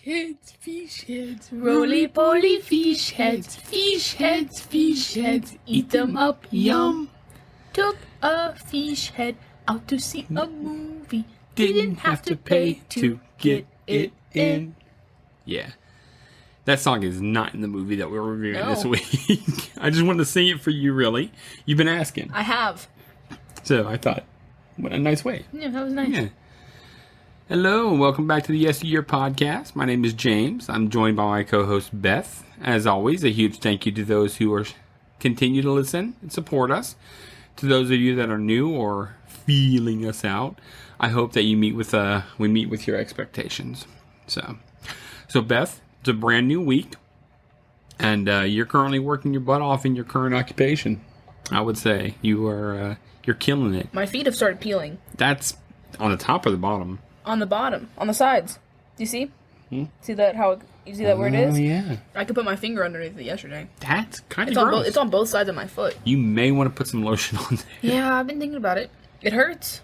heads, roly-poly fish heads, eat them up, yum. Took a fish head out to see a movie, didn't have to pay to get it in. Yeah. That song is not in the movie that we're reviewing this week. I just wanted to sing it for you, really. You've been asking. I have. So I thought, what a nice way. Yeah, that was nice. Yeah. Hello, and welcome back to the Yesteryear podcast. My name is James. I'm joined by my co-host, Beth. As always, a huge thank you to those who are continue to listen and support us. To those of you that are new or feeling us out, I hope that you we meet with your expectations. So Beth, it's a brand new week, and you're currently working your butt off in your current occupation. I would say you're killing it. My feet have started peeling. That's on the top or the bottom? On the bottom, on the sides. Do you see? See that? You see that where it is? Oh yeah. I could put my finger underneath it yesterday. That's kind of gross. It's on both sides of my foot. You may want to put some lotion on there. Yeah, I've been thinking about it. It hurts.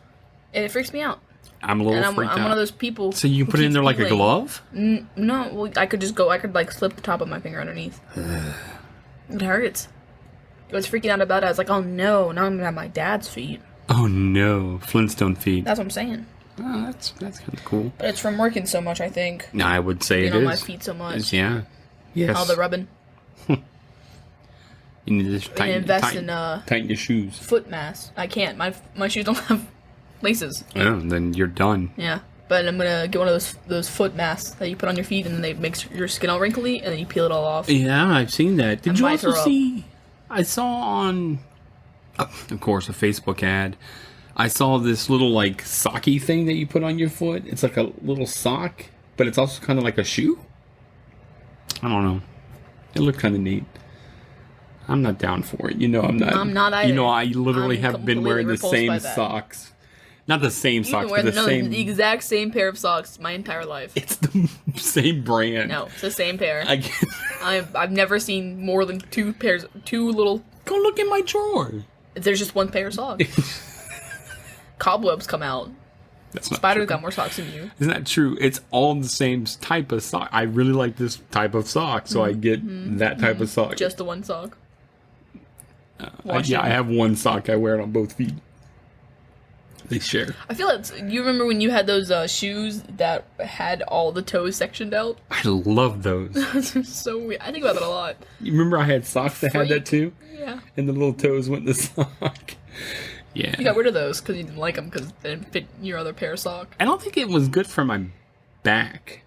It freaks me out. I'm a little freaked out. I'm one of those people. So you put it in there like a glove? No, well, I could slip the top of my finger underneath. It hurts. I was freaking out about it. I was like, oh no, now I'm gonna have my dad's feet. Oh no, Flintstone feet. That's what I'm saying. Oh, that's kind of cool. But it's from working so much, I think. No, I would say it is. Being on my feet so much. Yeah. Yes. All the rubbing. You need to tighten your shoes. Foot mask. I can't. My shoes don't have laces. Oh, then you're done. Yeah. But I'm gonna get one of those foot masks that you put on your feet, and then they make your skin all wrinkly, and then you peel it all off. Yeah, I've seen that. Did you also see? I saw on, of course, a Facebook ad. I saw this little, like, socky thing that you put on your foot. It's like a little sock, but it's also kind of like a shoe. I don't know. It looked kind of neat. I'm not down for it. You know I'm not. I'm not either. You know, I literally have been wearing the same socks. Not the same socks, but the exact same pair of socks my entire life. It's the same brand. No, it's the same pair. I've never seen more than two little... Go look in my drawer. There's just one pair of socks. Cobwebs come out. That's not Spider's true. got more socks than you. Isn't that true? It's all the same type of sock. I really like this type of sock, so I get that type of sock. Just the one sock. I have one sock. I wear it on both feet. They share. I feel like you remember when you had those shoes that had all the toes sectioned out? I love those. That's so weird. I think about that a lot. You remember I had socks that had that too? Yeah. And the little toes went in the sock. Yeah. You got rid of those because you didn't like them because they didn't fit your other pair of socks. I don't think it was good for my back.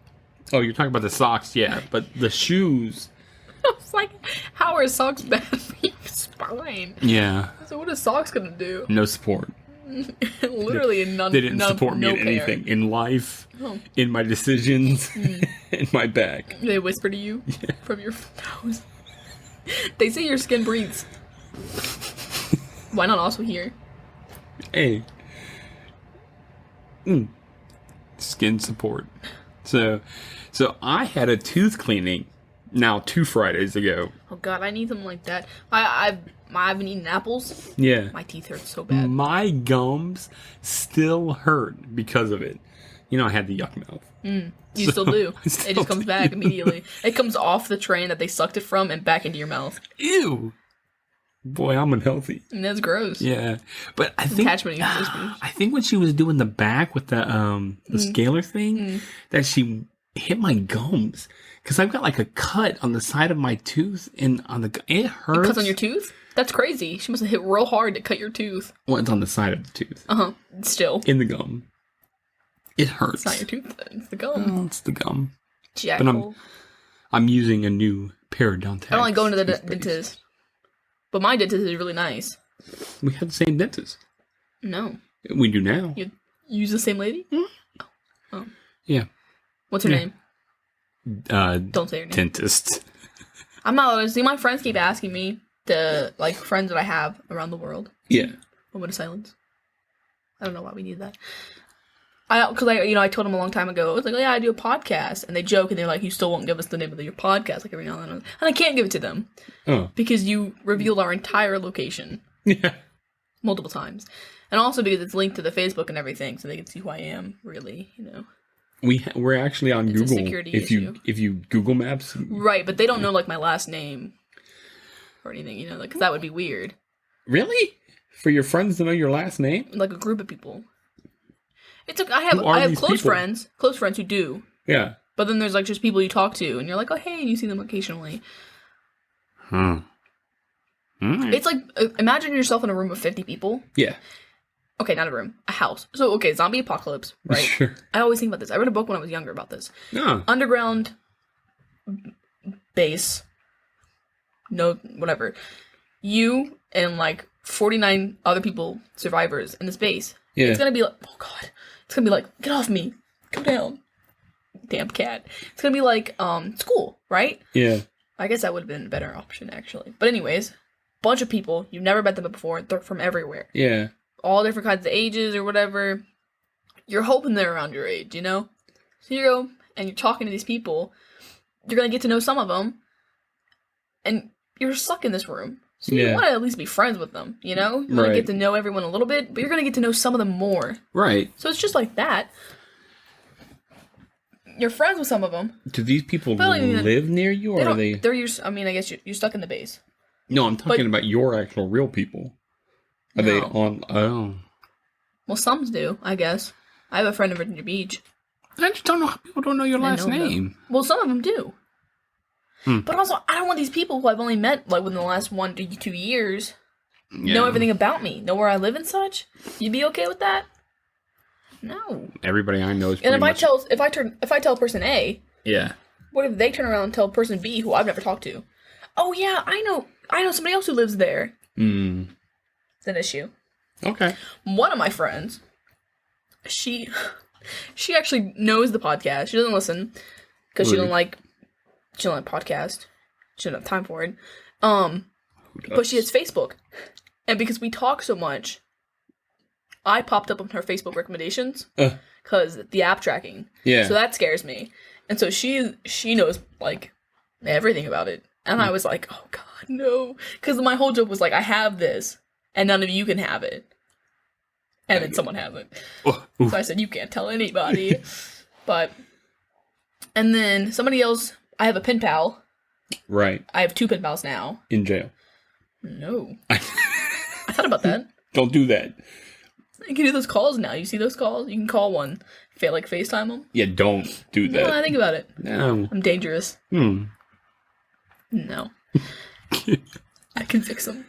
Oh, you're talking about the socks, yeah. But the shoes... I was like, how are socks bad for your spine? Yeah. So what is socks going to do? No support. Literally none. They didn't support me in anything. In life, in my decisions, in my back. They whisper to you from your toes. They say your skin breathes. Why not also hear? Hey. Skin support. So I had a tooth cleaning now 2 Fridays ago. Oh god, I need something like that. I've been eating apples. Yeah. My teeth hurt so bad. My gums still hurt because of it. You know, I had the yuck mouth. You still do. It just comes back immediately. It comes off the train that they sucked it from and back into your mouth. Ew. Boy, I'm unhealthy. And that's gross. Yeah. But I think when she was doing the back with the scaler thing, that she hit my gums. Because I've got like a cut on the side of my tooth and it hurts. It cuts on your tooth? That's crazy. She must have hit real hard to cut your tooth. Well, it's on the side of the tooth. Uh-huh. Still. In the gum. It hurts. It's not your tooth then. It's the gum. Oh, it's the gum. Jackal. But I'm using a new periodontitis. I don't like going to the dentist. But my dentist is really nice. We have the same dentist. No. We do now. You use the same lady? Oh. Yeah. What's her name? Don't say her name. Dentist. I'm not allowed to see. My friends keep asking me friends that I have around the world. Yeah. Moment of silence. I don't know why we need that. I told them a long time ago. I was like, oh, yeah, I do a podcast, and they joke and they're like, you still won't give us the name of your podcast, like every now and then, and I can't give it to them, because you revealed our entire location, multiple times, and also because it's linked to the Facebook and everything, so they can see who I am, really, We're actually on It's a Google. security If issue. you Google Maps, Right, but they don't know like my last name or anything, you know, because that would be weird. really, for your friends to know your last name, Like a group of people. It's like Who are I have these close people? friends who do. yeah. But then there's like just people you talk to, and you're like, oh hey, and you see them occasionally. Hmm. Alright. It's like imagine yourself in a room of 50 people. Yeah. Okay, not a room, a house. So okay, zombie apocalypse, right? Sure. I always think about this. I read a book when I was younger about this. No. Underground base, no whatever. You and like 49 other people, survivors in this base. Yeah. It's gonna be like, oh god, it's gonna be like, get off me, go down, damn cat. It's gonna be like school, right? Yeah. I guess that would have been a better option actually. But anyways, bunch of people you've never met them before. They're from everywhere, Yeah. all different kinds of ages or whatever. You're hoping they're around your age, you know. So you go and you're talking to these people. You're gonna get to know some of them, and you're stuck in this room. So you Yeah. want to at least be friends with them, you know? You want Right. to get to know everyone a little bit, but you're going to get to know some of them more. Right. So it's just like that. You're friends with some of them. Do these people But, I mean, live near you, or They are don't, they? they're your, I mean, I guess you're stuck in the base. No, I'm talking about your actual real people. Are they No. on? Oh. Well, some do, I guess. I have a friend in Virginia Beach. I just don't know how people don't know your I last know them. name. Well, some of them do. Hmm. But also, I don't want these people who I've only met, like, within the last 1 to 2 years Yeah. know everything about me, know where I live and such. You'd be okay with that? No. Everybody I know is And pretty if I tell person A, yeah. what if they turn around and tell person B who I've never talked to? Oh yeah, I know somebody else who lives there. Mm. It's an issue. Okay. One of my friends, she actually knows the podcast. She doesn't listen because she don't like podcast. She doesn't have time for it. But she has Facebook, and because we talk so much, I popped up on her Facebook recommendations because the app tracking. Yeah. So that scares me, and so she knows like everything about it, and I was like, oh god, no, because my whole joke was like, I have this, and none of you can have it, and then someone has it. Oh, So I said, you can't tell anybody. And then somebody else, I have a pen pal. right. I have 2 pen pals now. In jail. No. I thought about that. Don't do that. You can do those calls now. You see those calls? You can call one. Like FaceTime them. Yeah, don't do No, I that. think about it. No. I'm dangerous. Hmm. No. I can fix them.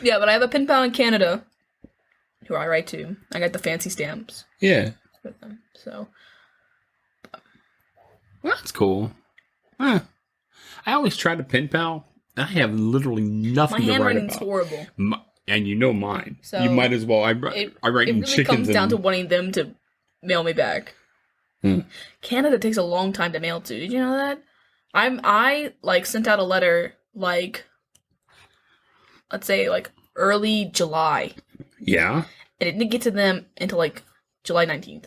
Yeah, but I have a pen pal in Canada who I write to. I got the fancy stamps Yeah. with them. So, Well, that's cool. Huh. I always try to pen pal. I have literally my nothing to write handwriting's about. horrible. And you know mine. So, you might as well. I write It in really chickens comes down and to wanting them to mail me back. Hmm. Canada takes a long time to mail to. Did you know that? I like sent out a letter like, let's say like early July, yeah. and it didn't get to them until like July 19th.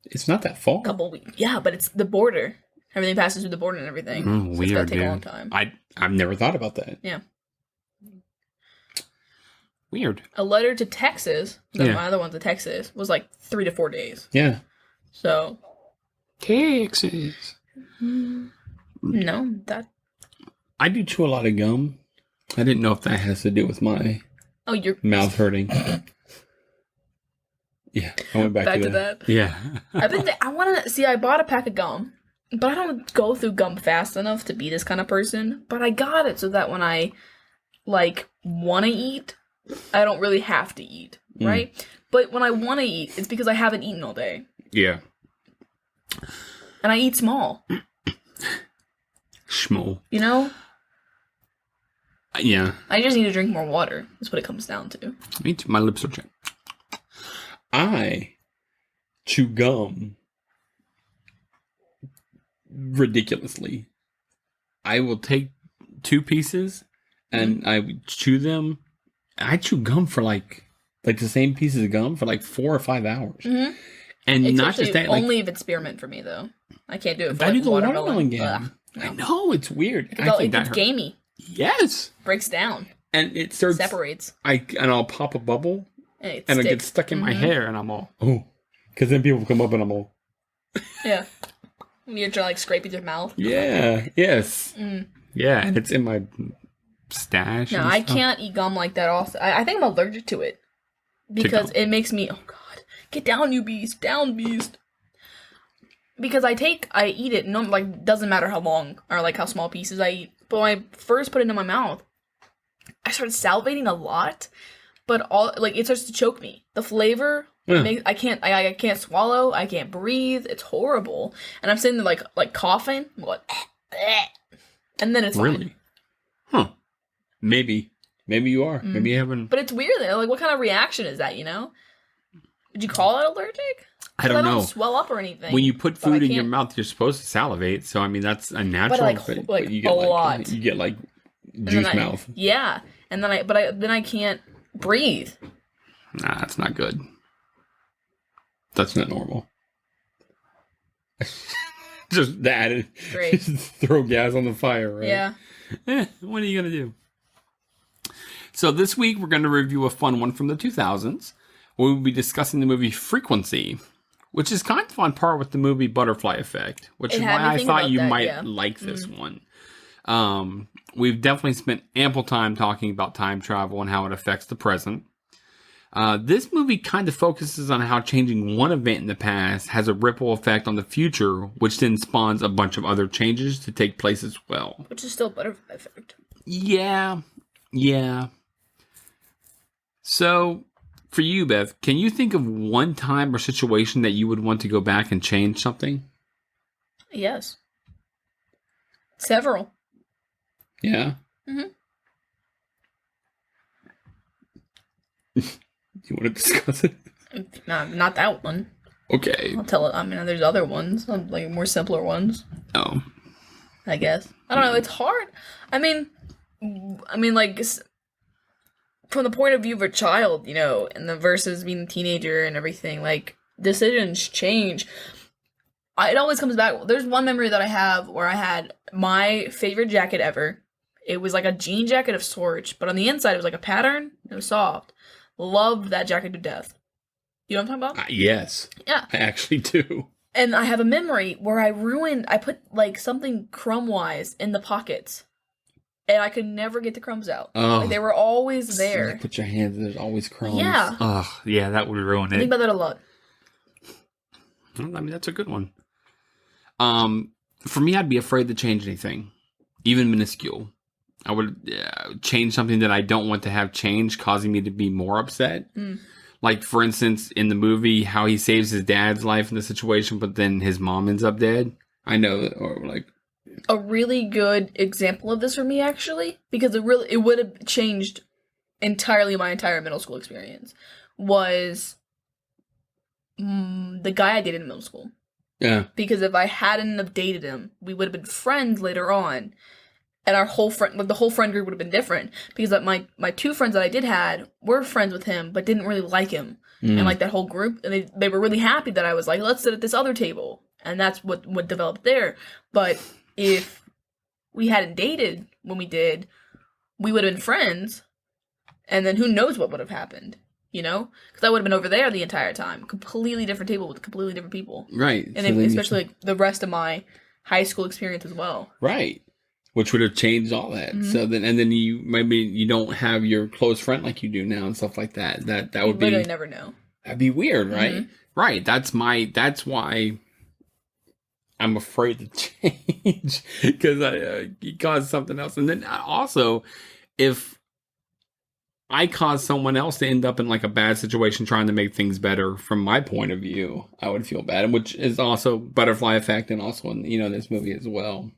It's not that far. Couple weeks. Yeah, but it's the border. Everything passes through the border and everything. So it's Weird, gotta take dude. a long time. I've never thought about that. Yeah. Weird. A letter to Texas, Yeah. my other one to Texas, was like 3 to 4 days. Yeah. So, Texas. no, that. I do chew a lot of gum. I didn't know if that has to do with my Oh, you're mouth hurting. Yeah, I went back, back to to that. that. Yeah. I want to see. I bought a pack of gum, but I don't go through gum fast enough to be this kind of person. But I got it so that when I like want to eat, I don't really have to eat, right? But when I want to eat, it's because I haven't eaten all day, Yeah. and I eat small. Schmo. You know, Yeah. I just need to drink more water. That's what it comes down to. Me too. My lips are chapped. I chew gum ridiculously. I will take 2 pieces and I would chew them. I chew gum for like the same pieces of gum for like 4 or 5 hours. Mm-hmm. And It's not just that, like only if it's spearmint for me though. I can't do it for I do like the watermelon. watermelon game. Ugh. I know it's weird. It's, I think it's that gamey. Yes, Breaks down. and it starts. Separates. And I'll pop a bubble, and it and it sticks. gets stuck in my hair, and I'm all, oh. Because then people come up and I'm all, Yeah. You're trying to like scrape with your mouth. yeah, yes. Yeah, and it's in my stash. No, and I stuff. can't eat gum like that. Also, I think I'm allergic to it because gum. it makes me. Oh God, get down, you beast! Down, beast! Because I eat it. No, like doesn't matter how long or like how small pieces I eat. But when I first put it in my mouth, I started salivating a lot. But all like it starts to choke me. The flavor. I can't swallow. I can't breathe. It's horrible. And I'm sitting there like coughing. I'm going, and then it's fine. Really? Huh. Maybe you are. Maybe you haven't. But it's weird though. Like, what kind of reaction is that? You know? Would you call it allergic? I don't know. Don't swell up or anything. When you put but I food in your can't- mouth, you're supposed to salivate. So I mean, that's a natural. like, you get a lot. You get like and juice then mouth. Yeah, and then I can't breathe. Nah, that's not good. That's not normal. Just that. Great. Just throw gas on the fire, right? Yeah. What are you going to do? So this week we're going to review a fun one from the 2000s. We'll be discussing the movie Frequency, which is kind of on par with the movie Butterfly Effect, which It is had why me I think thought about you that, might yeah. like this one. We've definitely spent ample time talking about time travel and how it affects the present. This movie kind of focuses on how changing one event in the past has a ripple effect on the future, which then spawns a bunch of other changes to take place as well. Which is still Butterfly Effect. Yeah. So, for you, Beth, can you think of one time or situation that you would want to go back and change something? Yes. Several. Yeah. Mhm. You want to discuss it? No, not that one. Okay. I'll tell it. I mean, there's other ones, like more simpler ones. Oh. I guess. I don't know. It's hard. I mean, like from the point of view of a child, you know, and the versus being a teenager and everything, like decisions change. It always comes back. There's one memory that I have where I had my favorite jacket ever. It was like a jean jacket of sorts, but on the inside it was like a pattern. It was soft. Loved that jacket to death. You know what I'm talking about? Yes. Yeah. I actually do. And I have a memory where I put like something crumb-wise in the pockets. And I could never get the crumbs out. Oh. Like, they were always So there. you put your hands in, there's always crumbs. Yeah. Oh, yeah, that would ruin I think it. about that a lot. I mean, that's a good one. For me, I'd be afraid to change anything, even minuscule. I would change something that I don't want to have changed, causing me to be more upset. Mm. Like, for instance, in the movie, how he saves his dad's life in the situation, but then his mom ends up dead. I know that, or like... A really good example of this for me, actually, because it would have changed entirely my entire middle school experience, was the guy I dated in middle school. Yeah. Because if I hadn't have dated him, we would have been friends later on. And our whole the whole friend group would have been different. Because my two friends that I did had were friends with him, but didn't really like him. And like that whole group, and they were really happy that I was like, let's sit at this other table. And that's what developed there. But if we hadn't dated when we did, we would have been friends. And then who knows what would have happened, you know? Because I would have been over there the entire time. Completely different table with completely different people. Right. And So especially like, the rest of my high school experience as well. Right. Which would have changed all that. Mm-hmm. So then, and then you don't have your close friend like you do now and stuff like that. That would be... literally never know. That'd be weird, right? Mm-hmm. Right. That's why I'm afraid to change, because it caused something else. And then also, if I cause someone else to end up in like a bad situation trying to make things better from my point of view, I would feel bad, which is also Butterfly Effect and also in, this movie as well.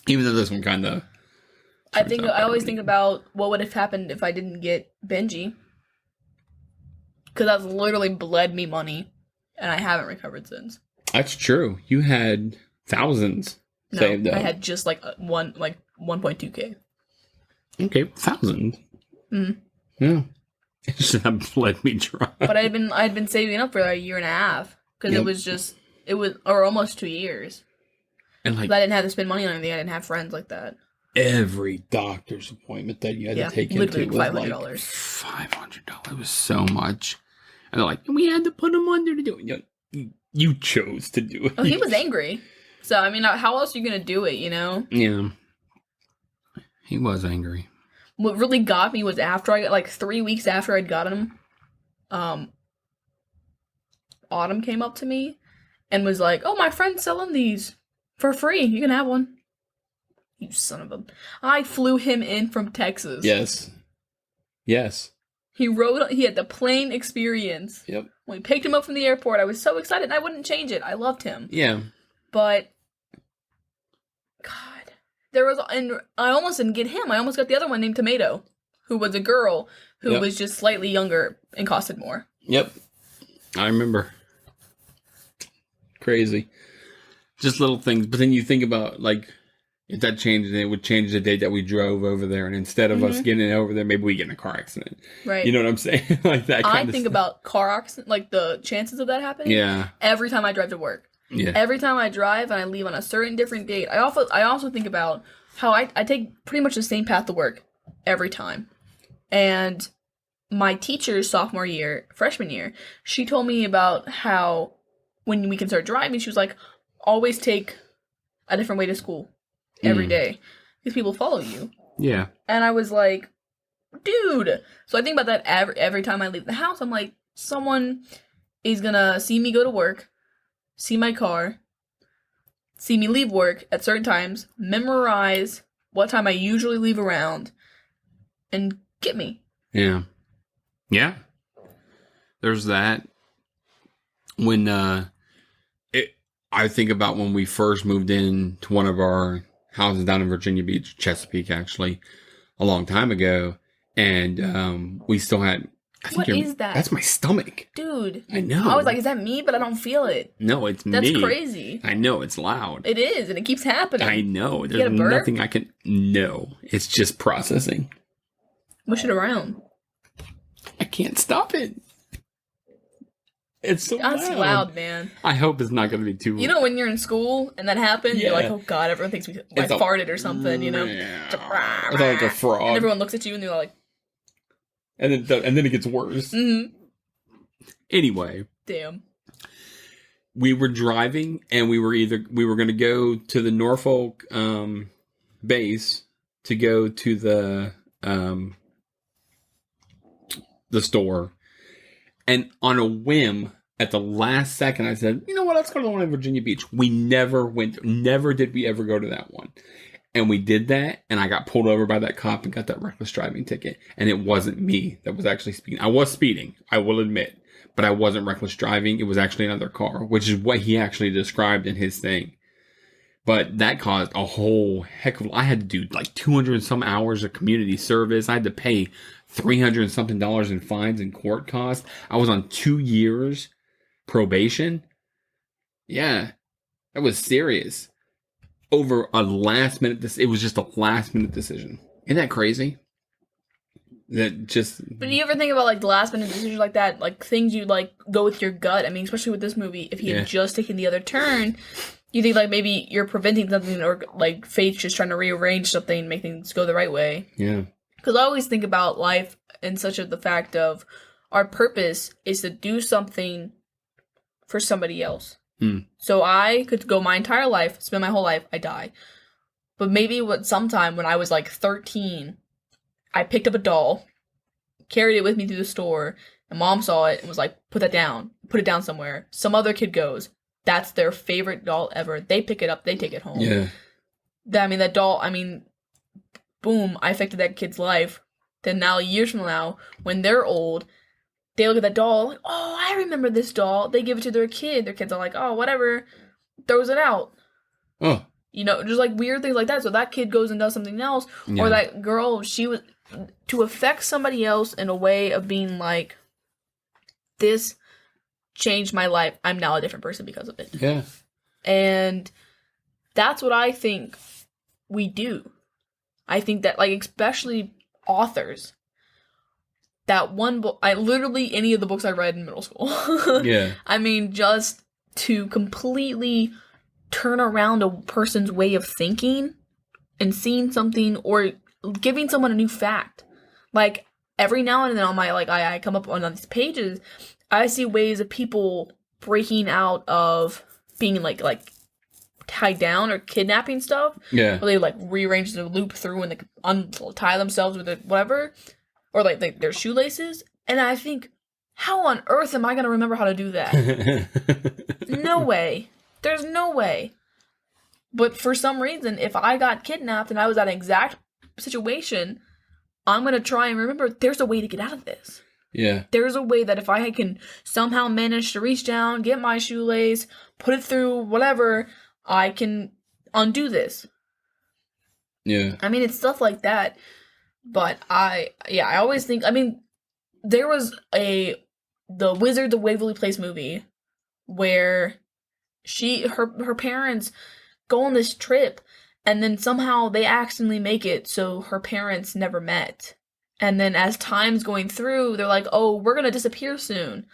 Even though this one kind of... I always think about what would have happened if I didn't get Benji. Because that's literally bled me money. And I haven't recovered since. That's true. You had thousands saved up. I had just like 1.2k. Okay, 1,000. Mm. Yeah. It should have bled me dry. But I had been saving up for a year and a half. Because or almost 2 years. And like, Because I didn't have to spend money on anything. I didn't have friends like that. every doctor's appointment that you had to take literally into was $500. like $500. It was so much. And they're like, we had to put him under to do it. You chose to do it. Oh, he was angry. So, I mean, how else are you going to do it, you know? Yeah. He was angry. What really got me was after I got, like, 3 weeks after I'd gotten him, Autumn came up to me and was like, oh, my friend's selling these for free. You can have one. You son of a... I flew him in from Texas. Yes. He had the plane experience. Yep. When we picked him up from the airport, I was so excited and I wouldn't change it. I loved him. Yeah. But, God, and I almost didn't get him. I almost got the other one named Tomato, who was a girl who was just slightly younger and costed more. Yep. I remember. Crazy. Just little things. But then you think about, like, if that changed, it would change the date that we drove over there. And instead of us getting over there, maybe we get in a car accident. Right. You know what I'm saying? Like that kind of I think stuff. about car accident, like the chances of that happening. Yeah. Every time I drive to work. Yeah. Every time I drive and I leave on a certain different date. I also think about how I take pretty much the same path to work every time. And my teacher's freshman year, she told me about how when we can start driving, she was like, always take a different way to school every day because people follow you. Yeah. And I was like, dude. So I think about that every time I leave the house. I'm like, someone is gonna see me go to work, see my car, see me leave work at certain times, memorize what time I usually leave around, and get me. Yeah. Yeah. There's that. When I think about when we first moved in to one of our houses down in Virginia Beach, Chesapeake, actually, a long time ago, and we still had. What is that? That's my stomach, dude. I know. I was like, is that me? But I don't feel it. No, it's That's me. That's crazy. I know, it's loud. It is, and it keeps happening. I know. You get a There's burp? nothing I can. No, it's just processing. Mush it around. I can't stop it. It's so That's loud, man. I hope it's not going to be too. You know when you're in school and that happens, you're like, Yeah. oh god, everyone thinks I farted or something, you know? It's like a frog. And everyone looks at you and they're like, and then it gets worse. mm-hmm. Anyway, Damn. we were driving and we were going to go to the Norfolk base to go to the store. And on a whim, at the last second, I said, you know what, let's go to the one in Virginia Beach. We never did we ever go to that one. And we did that, and I got pulled over by that cop and got that reckless driving ticket. And it wasn't me that was actually speeding. I was speeding, I will admit. But I wasn't reckless driving. It was actually another car, which is what he actually described in his thing. But that caused a whole heck of... I had to do like 200 and some hours of community service. I had to pay $300 and something in fines and court costs. I was on 2 years probation. Yeah, that was serious. Over a last minute... It was just a last minute decision. Isn't that crazy? That just... But do you ever think about, like, the last minute decisions like that? Like, things you, like, go with your gut? I mean, especially with this movie, if he had just taken the other turn... You think, like, maybe you're preventing something or, like, fate's just trying to rearrange something and make things go the right way? Yeah. Because I always think about life in such of the fact of our purpose is to do something for somebody else. So I could go my entire life, spend my whole life, I die. But maybe sometime when I was, like, 13, I picked up a doll, carried it with me to the store, and Mom saw it and was like, put it down somewhere. Some other kid goes... That's their favorite doll ever. They pick it up. They take it home. Yeah. That doll, boom, I affected that kid's life. Then now, years from now, when they're old, they look at that doll, like, oh, I remember this doll. They give it to their kid. Their kids are like, oh, whatever. Throws it out. Oh. You know, just like weird things like that. So that kid goes and does something else. Yeah. Or that girl, she was, to affect somebody else in a way of being like, this changed my life. I'm now a different person because of it. Yeah. And that's what I think we do. I think that, like, especially authors, that one book, any of the books I read in middle school. Yeah. Just to completely turn around a person's way of thinking and seeing something or giving someone a new fact. Like, every now and then on my, like, I come up on these pages, I see ways of people breaking out of being, like tied down or kidnapping stuff. Yeah. Where they, like, rearrange the loop through and they untie themselves with it, whatever. Or, like, their shoelaces. And I think, how on earth am I going to remember how to do that? No way. There's no way. But for some reason, if I got kidnapped and I was at an exact situation, I'm going to try and remember there's a way to get out of this. Yeah. There's a way that if I can somehow manage to reach down, get my shoelace, put it through whatever, I can undo this. Yeah. I mean, it's stuff like that. But I always think, I mean, there was the Wizard of Waverly Place movie where her parents go on this trip and then somehow they accidentally make it so her parents never met. And then as time's going through, they're like, oh, we're gonna disappear soon.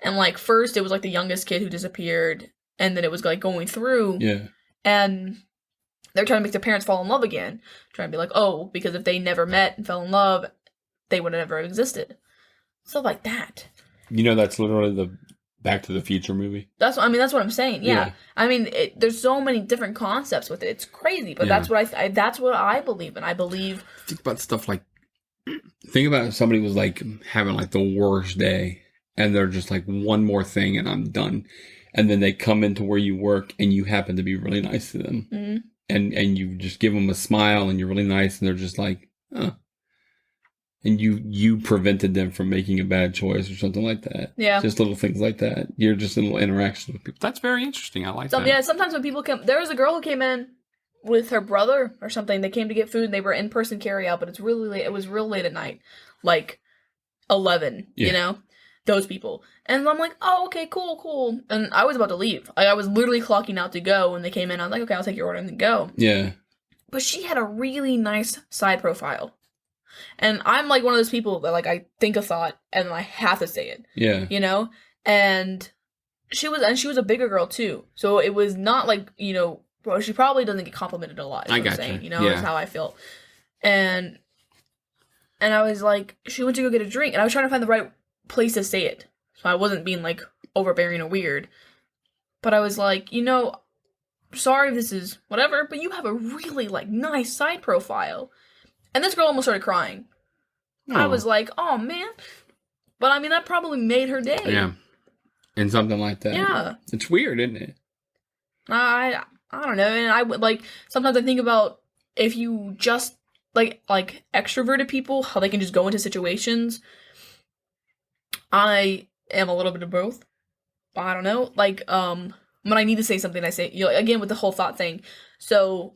And like first it was like the youngest kid who disappeared, and then it was like going through. Yeah. And they're trying to make their parents fall in love again. Trying to be like, oh, because if they never met and fell in love, they would have never existed. Stuff like that. You know, that's literally the Back to the Future movie. That's what I'm saying. Yeah. I mean, there's so many different concepts with it. It's crazy, but that's what that's what I believe in. I believe. Think about stuff like. Think about if somebody was like having like the worst day, and they're just like, one more thing and I'm done, and then they come into where you work and you happen to be really nice to them, and you just give them a smile and you're really nice, and they're just like, oh. And you prevented them from making a bad choice or something like that. Yeah. Just little things like that. You're just in little interactions with people. That's very interesting. I like that. Yeah, sometimes when people come... There was a girl who came in with her brother or something. They came to get food and they were in-person carry-out, but it's really late. It was real late at night. Like 11, you know? Those people. And I'm like, oh, okay, cool. And I was about to leave. I was literally clocking out to go when they came in. I was like, okay, I'll take your order and then go. Yeah. But she had a really nice side profile. And I'm like one of those people that like I think a thought and I have to say it. Yeah. You know? And she was a bigger girl too. So it was not like, you know, well, she probably doesn't get complimented a lot. Is I what got I'm saying, you. You know, that's how I feel. And I was like, she went to go get a drink and I was trying to find the right place to say it. So I wasn't being like overbearing or weird. But I was like, you know, sorry if this is whatever, but you have a really like nice side profile. And this girl almost started crying. Oh. I was like, oh, man. But, I mean, that probably made her day. Yeah. And something like that. Yeah. It's weird, isn't it? I don't know. And I would, like, sometimes I think about if you just, like extroverted people, how they can just go into situations. I am a little bit of both. I don't know. Like, when I need to say something, I say, you know, again, with the whole thought thing. So...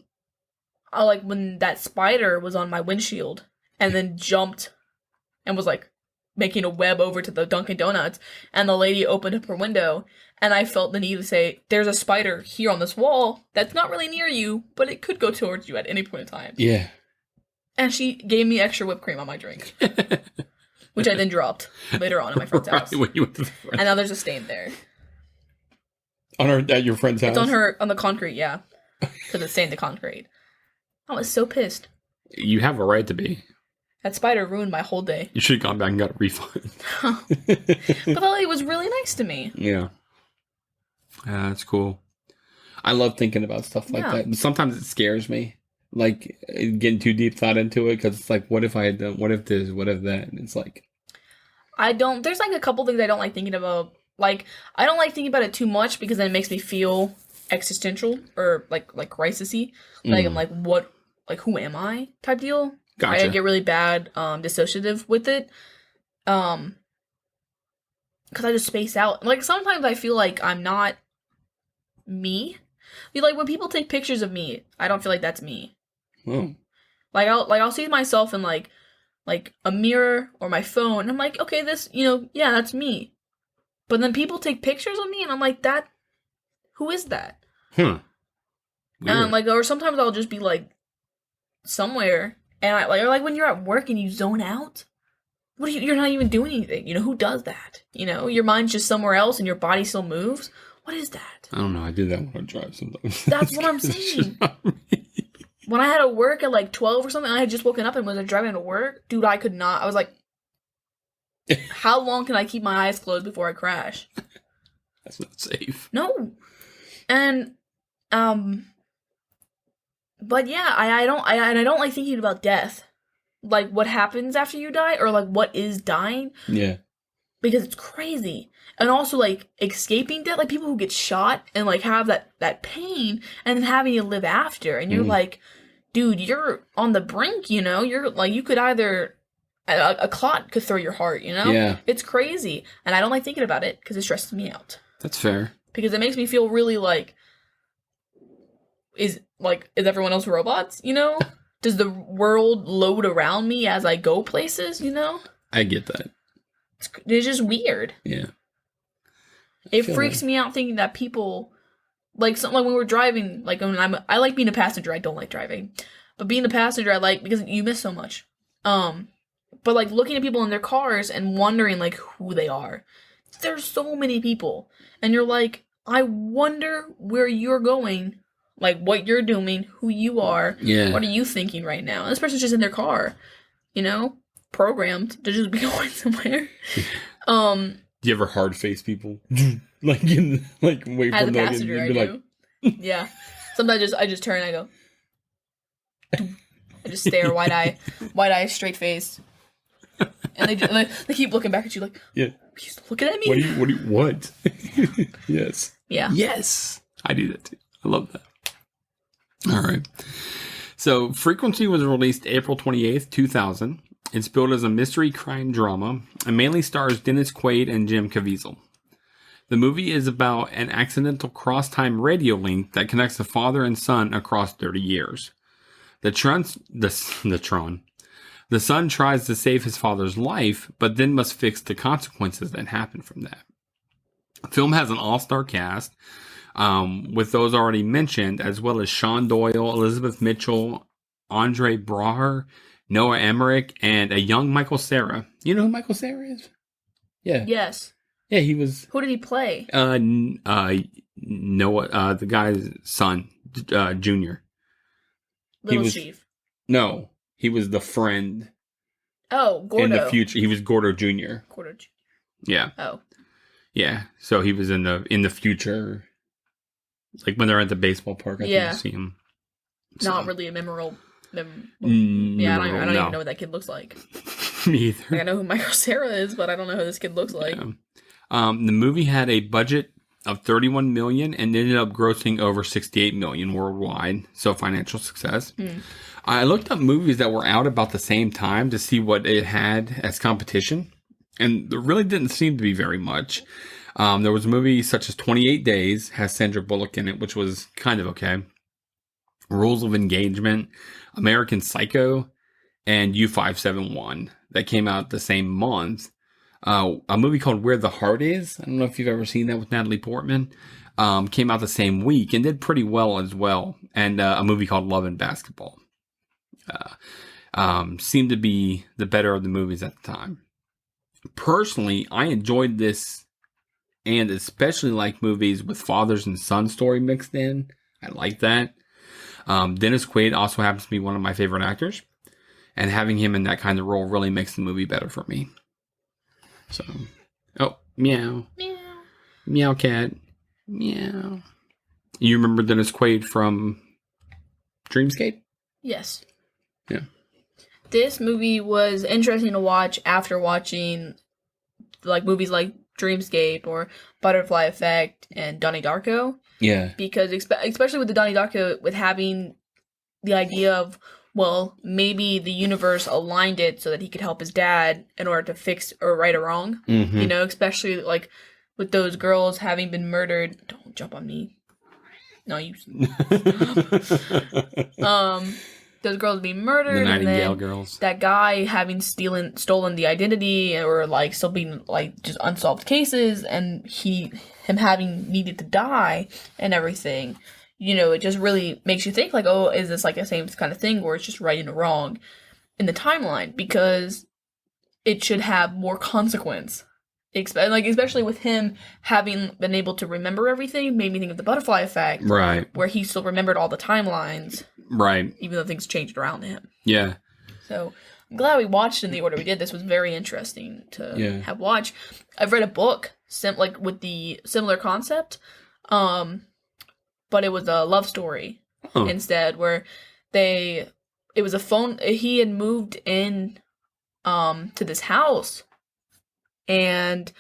I like when that spider was on my windshield and then jumped and was like making a web over to the Dunkin' Donuts, and the lady opened up her window and I felt the need to say, there's a spider here on this wall that's not really near you, but it could go towards you at any point in time. Yeah. And she gave me extra whipped cream on my drink, which I then dropped later on at my friend's house. When you went to the friend. And now there's a stain there. At your friend's house? It's on the concrete, yeah. Because it stained the concrete. I was so pissed. You have a right to be. That spider ruined my whole day. You should have gone back and got a refund. But the lady was really nice to me. Yeah. That's cool. I love thinking about stuff like that. But sometimes it scares me. Like, getting too deep thought into it. Because it's like, what if I had done, what if this, what if that? And it's like... There's like a couple things I don't like thinking about. Like, I don't like thinking about it too much because then it makes me feel existential or like crisis-y. Like, I'm like, what... Like, who am I? Type deal. Gotcha. I get really bad dissociative with it. Because I just space out. Like, sometimes I feel like I'm not me. Like, when people take pictures of me, I don't feel like that's me. Oh. Like, I'll see myself in, like a mirror or my phone. And I'm like, okay, this, yeah, that's me. But then people take pictures of me, and I'm like, who is that? Weird. And, like, or sometimes I'll just be, like, somewhere, and or like when you're at work and you zone out, you're not even doing anything. Who does that? Your mind's just somewhere else and your body still moves. What is that? I don't know. I do that when I drive sometimes. That's what I'm saying. when I had to work at like 12 or something, I had just woken up and was driving to work, dude, I could not. I was like, how long can I keep my eyes closed before I crash? That's not safe. No. And, but yeah, I don't like thinking about death. Like, what happens after you die, or like, what is dying? Yeah. Because it's crazy. And also, like, escaping death, like, people who get shot and, like, have that pain, and then having to live after, and you're like, dude, you're on the brink, you know? You're, like, you could either, a clot could throw your heart, you know? Yeah. It's crazy. And I don't like thinking about it, because it stresses me out. That's fair. Because it makes me feel really, like, is everyone else robots, you know? Does the world load around me as I go places, you know? I get that. It's just weird. Yeah. It freaks me out thinking that people, like, something like when we're driving, like, when I like being a passenger, I don't like driving. But being a passenger, I like, because you miss so much. But, like, looking at people in their cars and wondering, like, who they are. There's so many people. And you're like, I wonder where you're going, like, what you're doing, who you are. Yeah. What are you thinking right now? And this person's just in their car, you know? Programmed to just be going somewhere. Do you ever hard face people? Like wait as for a them passenger, and I be do. Yeah. Sometimes I just turn and I go. I just stare, wide eye, straight face, and they keep looking back at you like, yeah, he's looking at me. What? Yes. Yeah. Yes. I do that too. I love that. All right. So Frequency was released April 28th, 2000. It's billed as a mystery crime drama and mainly stars Dennis Quaid and Jim Caviezel. The movie is about an accidental cross-time radio link that connects the father and son across 30 years. The son tries to save his father's life, but then must fix the consequences that happen from that. The film has an all-star cast, with those already mentioned, as well as Sean Doyle, Elizabeth Mitchell, Andre Braugher, Noah Emmerich, and a young Michael Cera. You know who Michael Cera is? Yeah. Yes. Yeah, he was... Who did he play? Noah, the guy's son, Junior. Little Chief. No, he was the friend. Oh, Gordo. In the future, he was Gordo Jr. Gordo Jr. Yeah. Oh. Yeah, so he was in the future, like when they're at the baseball park. I think you see him. So. Not really a memorable. I don't even know what that kid looks like. Me either. Like, I know who Michael Cera is, but I don't know who this kid looks like. Yeah. The movie had a budget of $31 million and ended up grossing over $68 million worldwide. So financial success. I looked up movies that were out about the same time to see what it had as competition, and there really didn't seem to be very much. There was a movie such as 28 Days, has Sandra Bullock in it, which was kind of okay. Rules of Engagement, American Psycho, and U571 that came out the same month. A movie called Where the Heart Is. I don't know if you've ever seen that with Natalie Portman. Came out the same week and did pretty well as well. And a movie called Love and Basketball. Seemed to be the better of the movies at the time. Personally, I enjoyed this and especially like movies with fathers and son story mixed in. I like that. Dennis Quaid also happens to be one of my favorite actors. And having him in that kind of role really makes the movie better for me. So, oh, meow. Meow. Meow cat. Meow. You remember Dennis Quaid from Dreamscape? Yes. Yeah. This movie was interesting to watch after watching like movies like Dreamscape or Butterfly Effect and Donnie Darko. Yeah. Because especially with the Donnie Darko, with having the idea of, well, maybe the universe aligned it so that he could help his dad in order to fix or right a wrong. Mm-hmm. You know, especially like with those girls having been murdered. Don't jump on me. No, you. Those girls being murdered. The Nightingale and then girls. That guy having stolen the identity, or like still being like just unsolved cases, and him having needed to die and everything. You know, it just really makes you think like, oh, is this like the same kind of thing where it's just right and wrong in the timeline? Because it should have more consequence especially with him having been able to remember everything, made me think of the butterfly effect, Right. where he still remembered all the timelines, Right. even though things changed around him. Yeah. So I'm glad we watched in the order we did. This was very interesting to have watched. I've read a book with the similar concept, but it was a love story instead, where it was a phone. He had moved in to this house, and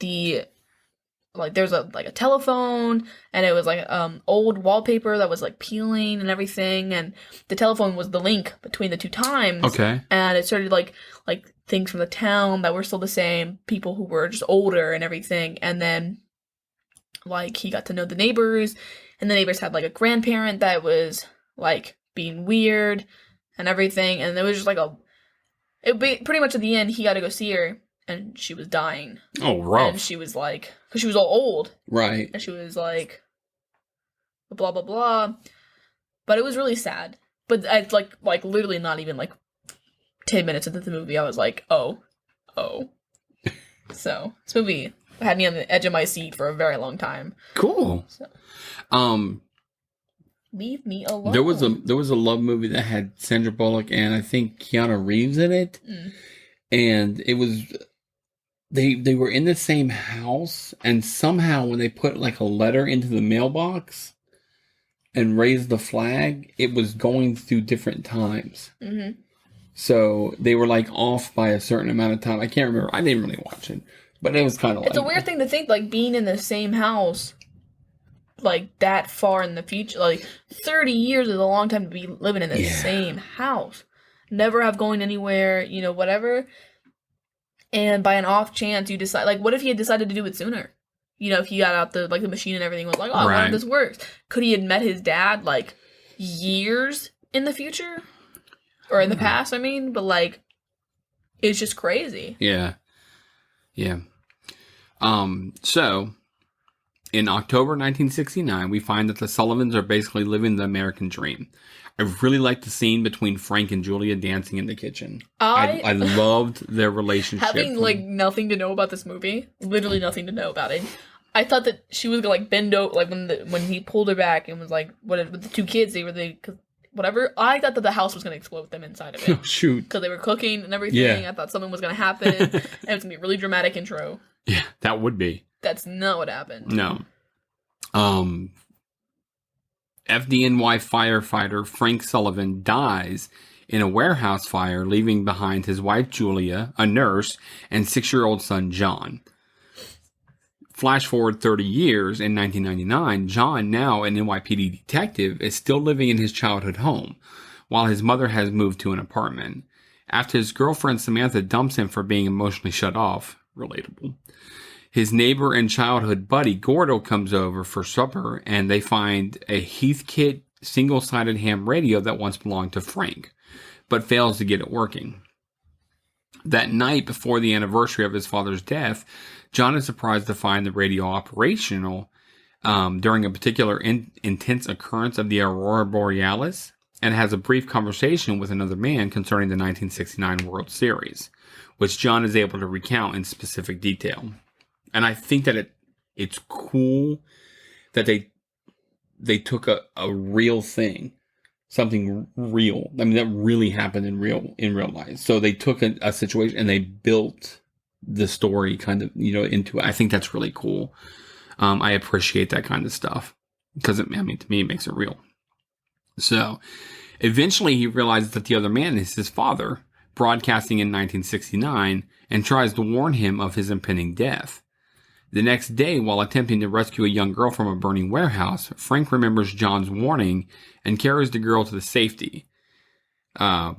there's a telephone, and it was like old wallpaper that was like peeling and everything, and the telephone was the link between the two times. Okay. And it started like things from the town that were still the same, people who were just older and everything, and then like he got to know the neighbors, and the neighbors had like a grandparent that was like being weird and everything, and it was just like pretty much at the end he got to go see her, and she was dying. Oh, rough. And she was like, because she was all old. Right. And she was like, blah, blah, blah. But it was really sad. But I like literally not even like 10 minutes into the movie, I was like, oh. So this movie had me on the edge of my seat for a very long time. Cool. So. Leave me alone. There was a love movie that had Sandra Bullock and I think Keanu Reeves in it. And it was they were in the same house, and somehow when they put like a letter into the mailbox and raised the flag, it was going through different times. Mm-hmm. So they were like off by a certain amount of time. I can't remember. I didn't really watch it, but it was kind of. It's a weird thing to think, like being in the same house, like that far in the future. Like 30 years is a long time to be living in the same house. Never have going anywhere, whatever. And by an off chance, you decide, like, what if he had decided to do it sooner? If he got out the machine and everything was like, oh, I wonder if this works. Could he have met his dad, like, years in the future? Or in the past, I mean? But, like, it's just crazy. Yeah. Yeah. So, in October 1969, we find that the Sullivans are basically living the American dream. I really liked the scene between Frank and Julia dancing in the kitchen. I loved their relationship. Having, like, nothing to know about this movie, literally nothing to know about it, I thought that she was gonna, like, bend over, like, when he pulled her back and was like, with the two kids, whatever, I thought that the house was gonna explode with them inside of it. Oh, shoot. Because they were cooking and everything. I thought something was gonna happen, and it was gonna be a really dramatic intro. Yeah, that would be. That's not what happened. No. FDNY firefighter Frank Sullivan dies in a warehouse fire, leaving behind his wife Julia, a nurse, and 6-year-old son John. Flash forward 30 years, in 1999, John, now an NYPD detective, is still living in his childhood home, while his mother has moved to an apartment. After his girlfriend Samantha dumps him for being emotionally shut off, relatable, his neighbor and childhood buddy Gordo comes over for supper, and they find a Heathkit single-sided ham radio that once belonged to Frank, but fails to get it working. That night before the anniversary of his father's death, John is surprised to find the radio operational during a particular intense occurrence of the Aurora Borealis, and has a brief conversation with another man concerning the 1969 World Series, which John is able to recount in specific detail. And I think that it's cool that they took a real thing, something real. I mean, that really happened in real life. So they took a situation and they built the story kind of, into it. I think that's really cool. I appreciate that kind of stuff because to me, it makes it real. So eventually he realizes that the other man is his father, broadcasting in 1969, and tries to warn him of his impending death. The next day, while attempting to rescue a young girl from a burning warehouse, Frank remembers John's warning and carries the girl to the safety. I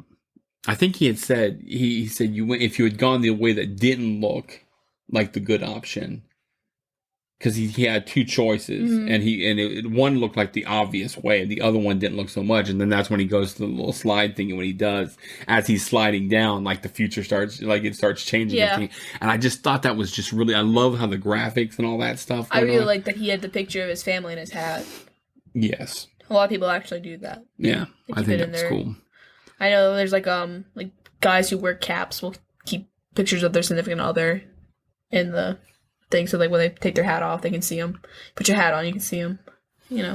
think he had said, he said, if you had gone the way that didn't look like the good option, because he had two choices, and one looked like the obvious way, and the other one didn't look so much. And then that's when he goes to the little slide thing, and when he does, as he's sliding down, like the future starts, like it starts changing. Yeah. And I just thought that was just really, I love how the graphics and all that stuff. I really like that he had the picture of his family in his hat. Yes. A lot of people actually do that. Yeah, I think that's cool. I know there's like guys who wear caps will keep pictures of their significant other in the thing, so like when they take their hat off, they can see them. Put your hat on, you can see them. You know,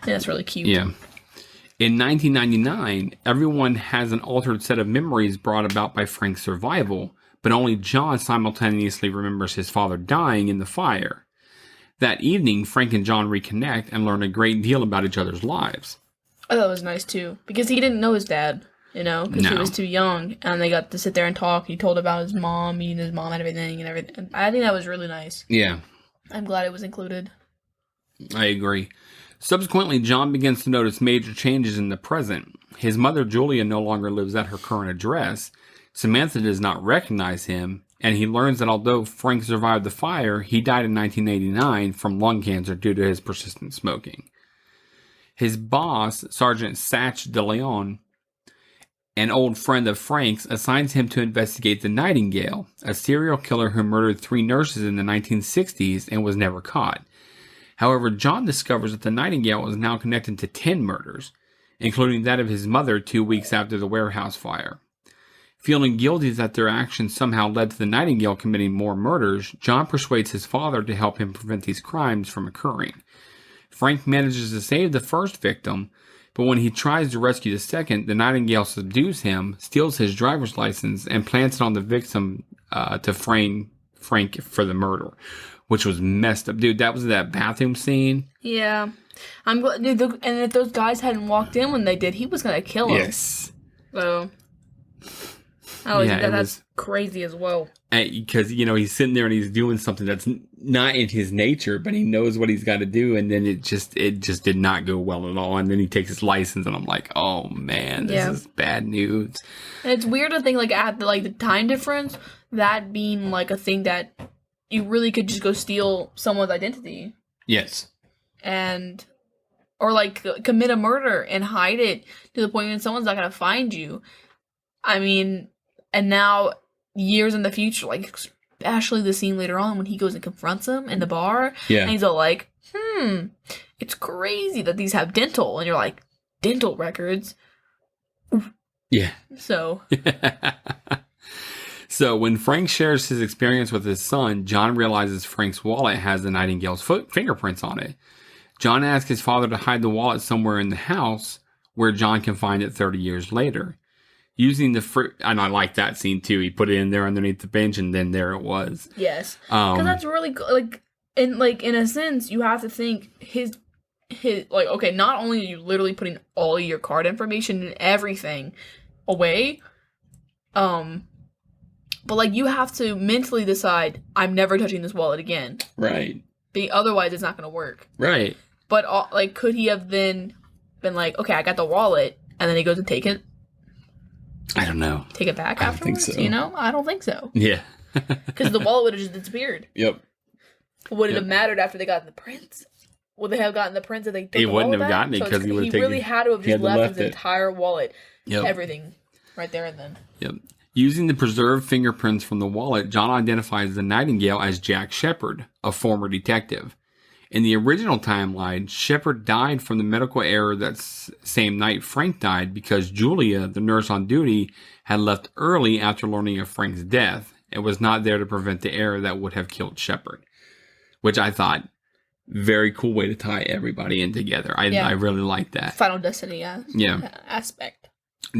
and that's really cute. Yeah. In 1999, everyone has an altered set of memories brought about by Frank's survival, but only John simultaneously remembers his father dying in the fire. That evening, Frank and John reconnect and learn a great deal about each other's lives. I thought it was nice too, because he didn't know his dad, you know, because he No. was too young, and they got to sit there and talk. He told about his mom, meeting his mom and everything. I think that was really nice. Yeah, I'm glad it was included. I agree. Subsequently, John begins to notice major changes in the present. His mother, Julia, no longer lives at her current address. Samantha does not recognize him, and he learns that although Frank survived the fire, he died in 1989 from lung cancer due to his persistent smoking. His boss, Sergeant Satch de Leon, an old friend of Frank's, assigns him to investigate the Nightingale, a serial killer who murdered 3 nurses in the 1960s and was never caught. However, John discovers that the Nightingale is now connected to 10 murders, including that of his mother 2 weeks after the warehouse fire. Feeling guilty that their actions somehow led to the Nightingale committing more murders, John persuades his father to help him prevent these crimes from occurring. Frank manages to save the first victim, but when he tries to rescue the second, the Nightingale subdues him, steals his driver's license, and plants it on the victim to frame Frank for the murder, which was messed up. Dude, that was that bathroom scene. Yeah. I'm glad, dude, and if those guys hadn't walked in when they did, he was gonna kill him. Yes. So, I Yeah, think that's crazy as well. Because, you know, he's sitting there and he's doing something that's not in his nature, but he knows what he's got to do, and then it just did not go well at all. And then he takes his license, and I'm like, oh man, this is bad news. And it's weird to think, like, at the time difference, that being like a thing that you really could just go steal someone's identity. Yes. And, or like commit a murder and hide it to the point when someone's not gonna find you. I mean, and now years in the future, like especially the scene later on when he goes and confronts him in the bar, Yeah. and he's all like, it's crazy that these have dental, and you're like, dental records. Yeah. So. So when Frank shares his experience with his son, John realizes Frank's wallet has the Nightingale's fingerprints on it. John asks his father to hide the wallet somewhere in the house where John can find it 30 years later. Using the and I like that scene too. He put it in there underneath the bench, and then there it was. Yes, because that's really in a sense, you have to think his like, okay, not only are you literally putting all your card information and everything away, but like you have to mentally decide, I'm never touching this wallet again. Right. Otherwise, it's not going to work. Right. But like, could he have then been like, okay, I got the wallet, and then he goes and take it? I don't know. Take it back I don't afterwards? think so. You know, I don't think so. Yeah. Because the wallet would have just disappeared. Yep. Would it have mattered after they got the prints? Would they have gotten the prints if they took He the wouldn't wallet have back? gotten it because he would have He really had to have just left his it. entire wallet, Yep. everything, right there and then. Yep. Using the preserved fingerprints from the wallet, John identifies the Nightingale as Jack Shepard, a former detective. In the original timeline, Shepard died from the medical error that same night Frank died because Julia, the nurse on duty, had left early after learning of Frank's death and was not there to prevent the error that would have killed Shepard. Which I thought, very cool way to tie everybody in together. I really like that. Final Destiny aspect.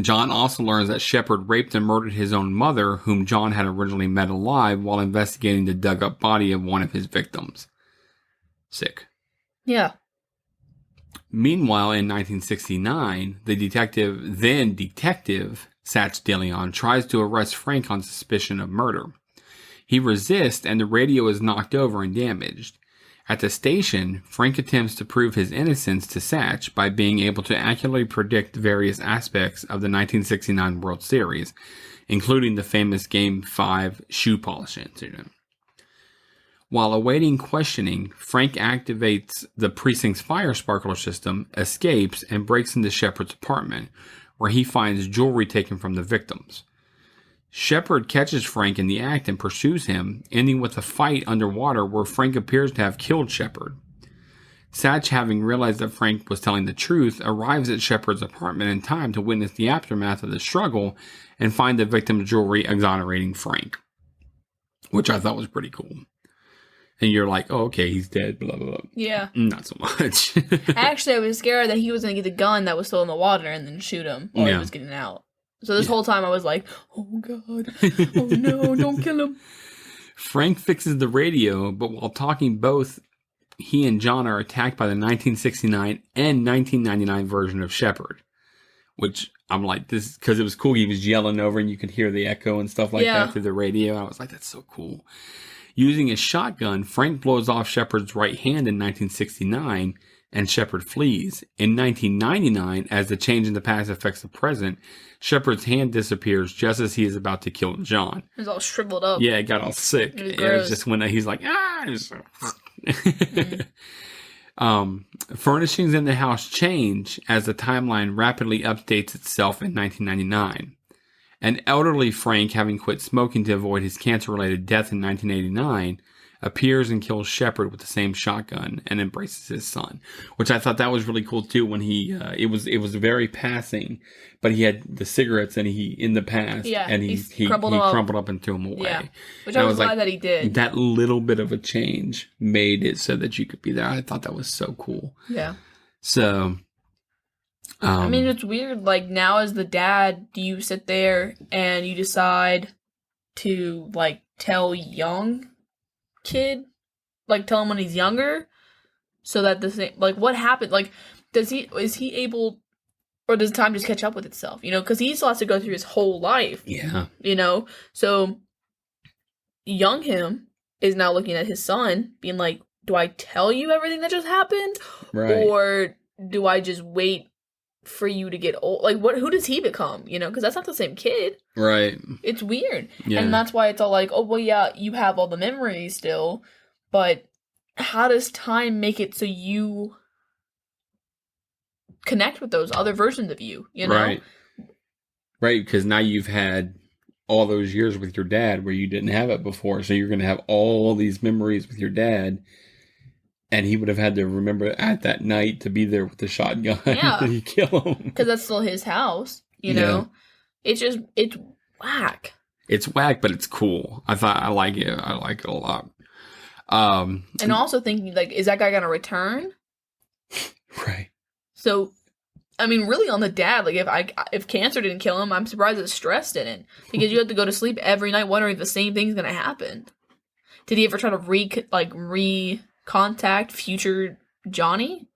John also learns that Shepard raped and murdered his own mother, whom John had originally met alive while investigating the dug-up body of one of his victims. Sick. Yeah. Meanwhile, in 1969, then detective, Satch de Leon, tries to arrest Frank on suspicion of murder. He resists, and the radio is knocked over and damaged. At the station, Frank attempts to prove his innocence to Satch by being able to accurately predict various aspects of the 1969 World Series, including the famous Game 5 shoe polish incident. While awaiting questioning, Frank activates the precinct's fire sparkler system, escapes, and breaks into Shepard's apartment, where he finds jewelry taken from the victims. Shepard catches Frank in the act and pursues him, ending with a fight underwater where Frank appears to have killed Shepard. Satch, having realized that Frank was telling the truth, arrives at Shepard's apartment in time to witness the aftermath of the struggle and find the victim's jewelry exonerating Frank. which I thought was pretty cool. And you're like, oh, okay, he's dead, blah, blah, blah. Yeah. Not so much. Actually, I was scared that he was going to get the gun that was still in the water and then shoot him while he was getting out. So this whole time I was like, oh, God. Oh, no, don't kill him. Frank fixes the radio, but while talking both, he and John are attacked by the 1969 and 1999 version of Shepard. Which I'm like, this, because it was cool. He was yelling over and you could hear the echo and stuff like that through the radio. I was like, that's so cool. Using a shotgun, Frank blows off Shepard's right hand in 1969, and Shepard flees. In 1999, as the change in the past affects the present, Shepard's hand disappears just as he is about to kill John. It was all shriveled up. Yeah, it got all sick. It was just when he's like, furnishings in the house change as the timeline rapidly updates itself in 1999. An elderly Frank, having quit smoking to avoid his cancer-related death in 1989, appears and kills Shepard with the same shotgun and embraces his son, which I thought that was really cool too. When he, it was very passing, but he had the cigarettes and he in the past, and he crumpled up and threw them away. Yeah, which I was glad that he did. That little bit of a change made it so that you could be there. I thought that was so cool. Yeah. So. I mean, it's weird. Like, now as the dad, do you sit there and you decide to, like, tell young kid? Like, tell him when he's younger? So that the same, like, what happened? Like, is he able, or does time just catch up with itself? You know, because he still has to go through his whole life. Yeah. You know? So, young him is now looking at his son, being like, do I tell you everything that just happened? Right. Or do I just wait for you to get old? Like, who does he become? You know, because that's not the same kid. Right. It's weird. Yeah. And that's why it's all like, oh, well, yeah, you have all the memories still, but how does time make it so you connect with those other versions of you, you know? Right. Right, because now you've had all those years with your dad where you didn't have it before, so you're going to have all these memories with your dad. And he would have had to remember at that night to be there with the shotgun and you kill him. Because that's still his house, you know? It's whack. It's whack, but it's cool. I like it. I like it a lot. And also thinking, like, is that guy going to return? Right. So, I mean, really on the dad, like, if cancer didn't kill him, I'm surprised that stress didn't. Because you have to go to sleep every night wondering if the same thing's going to happen. Did he ever try to contact future Johnny?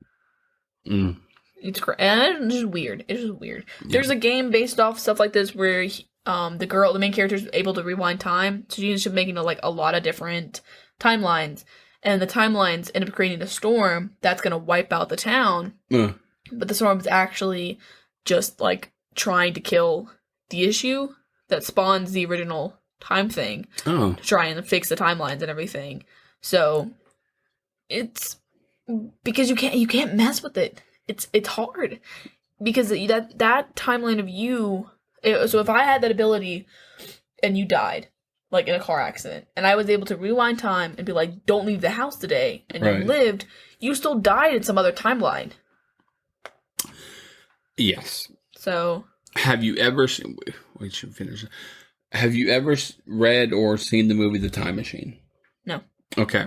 And It's just weird. It's just weird. Yeah. There's a game based off stuff like this where the main character is able to rewind time. So she's just making a lot of different timelines, and the timelines end up creating a storm that's gonna wipe out the town. But the storm is actually just like trying to kill the issue that spawns the original time thing to try and fix the timelines and everything. So. It's because you can't mess with it. It's hard because that timeline of you. So if I had that ability and you died, like in a car accident, and I was able to rewind time and be like, "Don't leave the house today," and you lived, you still died in some other timeline. Yes. So. Have you ever seen? We should finish. Have you ever read or seen the movie The Time Machine? No. Okay.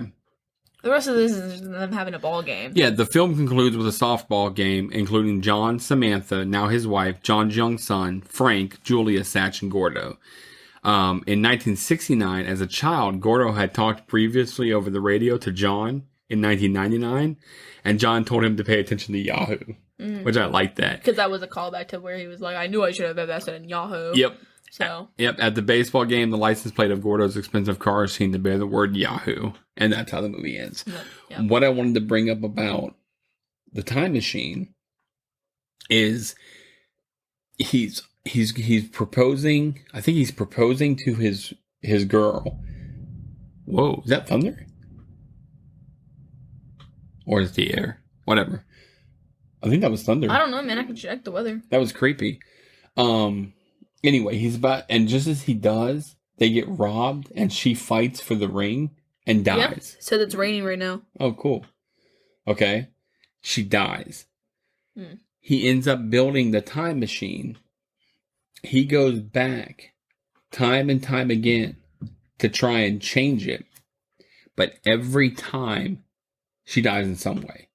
The rest of this is them having a ball game. Yeah, the film concludes with a softball game, including John, Samantha, now his wife, John's young son, Frank, Julia, Satch, and Gordo. In 1969, as a child, Gordo had talked previously over the radio to John in 1999, and John told him to pay attention to Yahoo, which I like that. Because that was a callback to where he was like, I knew I should have invested in Yahoo. Yep. So. Yep, at the baseball game, the license plate of Gordo's expensive car is seen to bear the word Yahoo, and that's how the movie ends. Yep. What I wanted to bring up about the Time Machine is he's proposing. I think he's proposing to his girl. Whoa, is that thunder? Or is the air? Whatever. I think that was thunder. I don't know, man. I can check the weather. That was creepy. Anyway, he's about, and just as he does, they get robbed, and she fights for the ring and dies. Yep. Said it's raining right now. Oh, cool. Okay. She dies. He ends up building the time machine. He goes back time and time again to try and change it. But every time she dies in some way.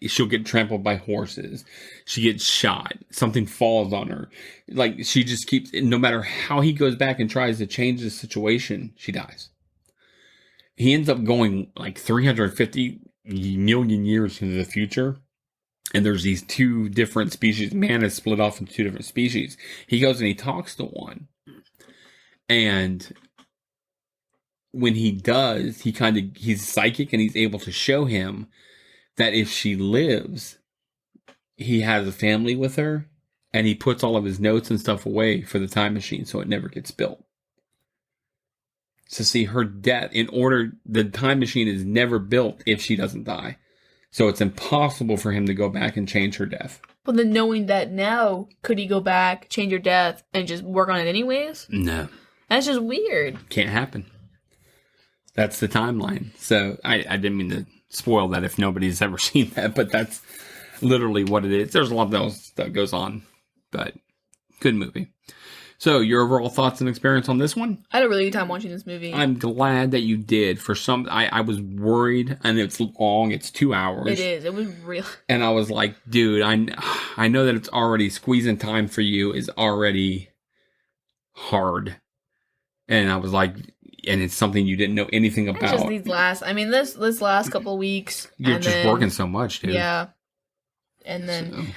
She'll get trampled by horses. She gets shot. Something falls on her. Like, she just keeps, no matter how he goes back and tries to change the situation, she dies. He ends up going like 350 million years into the future. And there's these two different species. Man is split off into two different species. He goes and he talks to one. And when he does, he's psychic and he's able to show him that if she lives, he has a family with her, and he puts all of his notes and stuff away for the time machine so it never gets built. So see, her death, the time machine is never built if she doesn't die. So it's impossible for him to go back and change her death. But then knowing that now, could he go back, change her death, and just work on it anyways? No. That's just weird. Can't happen. That's the timeline. So I didn't mean to spoil that if nobody's ever seen that, but that's literally what it is. There's a lot else that goes on, but good movie. So your overall thoughts and experience on this one? I had a really good time watching this movie. I'm glad that you did. I was worried, and it's long. It's 2 hours. It is. It was real. And I was like, dude, I know that it's already squeezing time for you is already hard. And I was like, and it's something you didn't know anything about. It's just this last couple of weeks. You're just working so much, dude. Yeah. And then,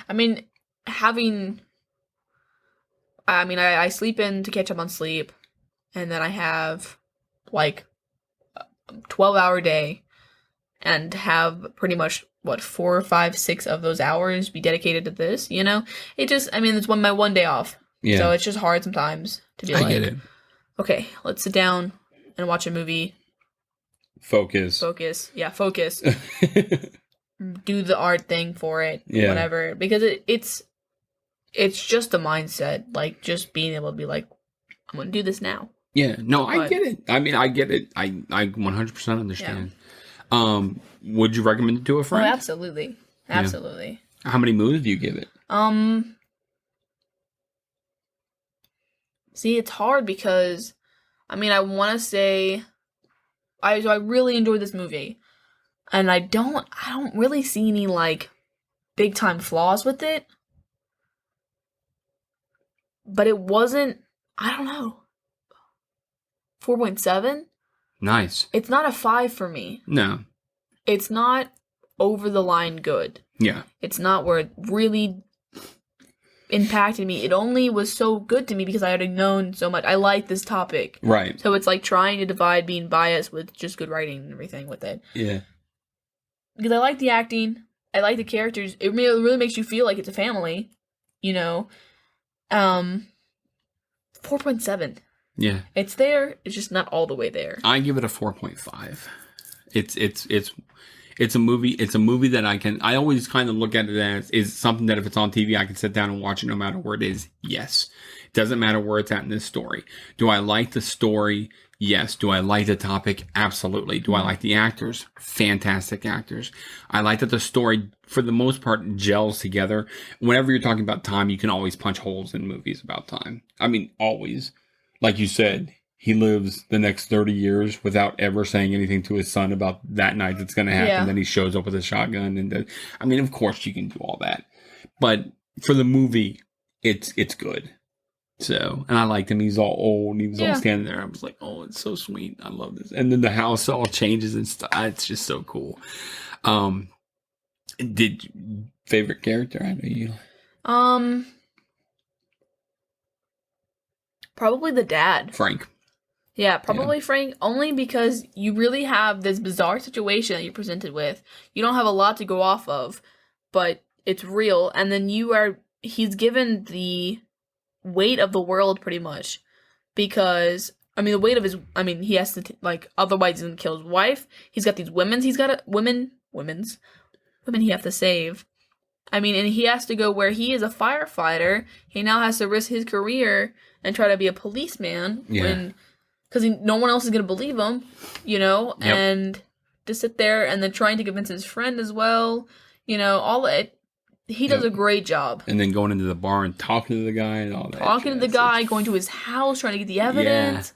I sleep in to catch up on sleep. And then I have, like, a 12-hour day. And have pretty much, 4, 5, 6 of those hours be dedicated to this, you know? It's my one day off. Yeah. So it's just hard sometimes to be I get it. Okay, let's sit down and watch a movie. Focus. Yeah, focus. Do the art thing for it. Yeah. Whatever. Because it's just a mindset. Like, just being able to be like, I'm going to do this now. Yeah. No, I get it. I get it. I 100% understand. Yeah. Would you recommend it to a friend? Oh, absolutely. Absolutely. Yeah. How many moons do you give it? See, it's hard because, I want to say, I really enjoyed this movie, and I don't really see any, like, big time flaws with it, but it wasn't, I don't know, 4.7? Nice. It's not a 5 for me. No. It's not over the line good. Yeah. It's not where it really impacted me. It only was so good to me because I had known so much. I like this topic. Right. So it's like trying to divide being biased with just good writing and everything with it. Yeah. Because I like the acting. I like the characters. It really makes you feel like it's a family. You know? 4.7. Yeah. It's there. It's just not all the way there. I give it a 4.5. It's a movie. It's a movie that I always kind of look at it as is something that if it's on TV, I can sit down and watch it no matter where it is. Yes. It doesn't matter where it's at in this story. Do I like the story? Yes. Do I like the topic? Absolutely. Do I like the actors? Fantastic actors. I like that the story, for the most part, gels together. Whenever you're talking about time, you can always punch holes in movies about time. Always. Like you said, he lives the next 30 years without ever saying anything to his son about that night that's going to happen. Yeah. Then he shows up with a shotgun. And of course you can do all that. But for the movie, it's good. So, and I liked him. He's all old and he was all standing there. I was like, oh, it's so sweet. I love this. And then the house all changes and stuff. It's just so cool. Favorite character? I know you. Probably the dad. Frank. Yeah, probably Frank, only because you really have this bizarre situation that you're presented with. You don't have a lot to go off of, but it's real. And then he's given the weight of the world pretty much. Because, the weight of he has to, otherwise he's going to kill his wife. He's got these women he have to save. And he has to go where he is a firefighter. He now has to risk his career and try to be a policeman. Yeah. Because no one else is going to believe him, Yep. And to sit there and then trying to convince his friend as well, all that. He does a great job. And then going into the bar and talking to the guy and all that. Talking to the guy, going to his house, trying to get the evidence.